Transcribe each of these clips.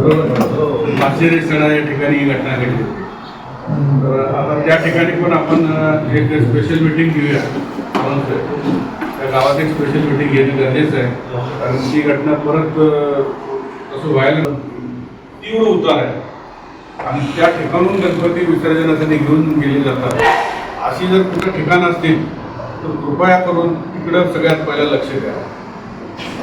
बरोबर. पाचेरी सणा या ठिकाणी ही घटना घडली. तर आता त्या ठिकाणी पण आपण एक स्पेशल मीटिंग घेऊया. त्या गावात एक स्पेशल मीटिंग घेणं गरजेचं आहे, कारण ती घटना परत असं व्हायला तीव्र उतार आहे आणि त्या ठिकाणून गणपती विसर्जनासाठी घेऊन गेले जातात. अशी जर कुठं ठिकाण असतील तर कृपया करून तिकडं सगळ्यात पहिलं लक्ष द्या.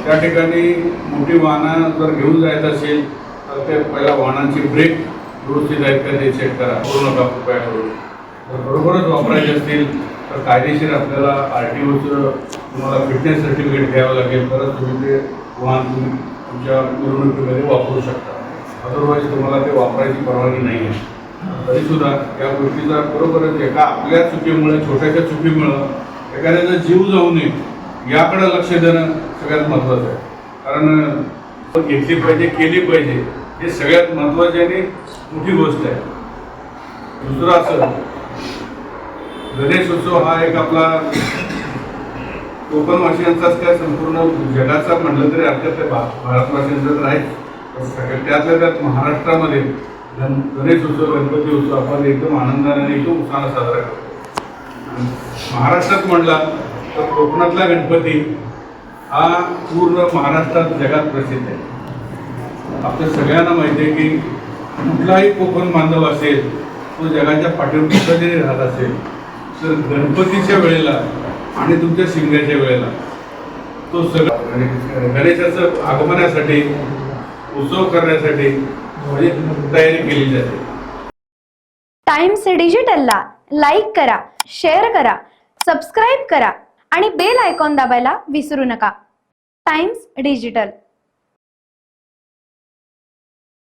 त्या ठिकाणी मोठी वाहनं जर घेऊन जायचं असेल तर ते पहिला वाहनांची ब्रेक व्यवस्थित आहेत का ते चेक करा. करू नका कृपया करून. जर बरोबरच वापरायचे असतील तर कायदेशीर आपल्याला RTOचं तुम्हाला फिटनेस सर्टिफिकेट घ्यावं लागेल, तरच तुम्ही ते वाहन तुम्ही तुमच्या मिरवणुकीमध्ये वापरू शकता. अदरवाईज तुम्हाला ते वापरायची परवानगी नाही आहे. तरीसुद्धा या गोष्टीचा बरोबरच एका आपल्या चुकीमुळे, छोट्याशा चुकीमुळं एखाद्याचा जीव जाऊ नये याकडे लक्ष देणं सगळ्यात महत्त्वाचं आहे. कारण घेतली पाहिजे, केली पाहिजे, हे सगळ्यात महत्त्वाची आणि मोठी गोष्ट आहे. दुसरं असं, गणेश उत्सव हा एक आपला कोकणवासियांचाच काय संपूर्ण जगाचा म्हटलं तरी आपल्या भारतवासियांचा तर आहे. त्यातल्या त्यात महाराष्ट्रामध्ये गणेश उत्सव, गणपती उत्सव आपण एकदम आनंदाने आणि एकदम उत्साहाने साजरा करतो. महाराष्ट्रात म्हटला तर कोकणातला गणपती हा पूर्ण महाराष्ट्रात जगात प्रसिद्ध आहे. आपल्या सगळ्यांना माहिती आहे की कुठलाही कोकण बांधव असेल, तो जगाच्या पाठीवर कुठं जरी राहत असेल तर गणपतीच्या वेळेला आणि तुमच्या शिमग्याच्या वेळेला तो सगळं गणेशाचं आगमनासाठी, उत्सव करण्यासाठी म्हणजे तयारी केली जाते. टाइम्स डिजिटलला लाईक करा, शेअर करा, सबस्क्राईब करा आणि बेल आयकॉन दाबायला विसरू नका. Times digital.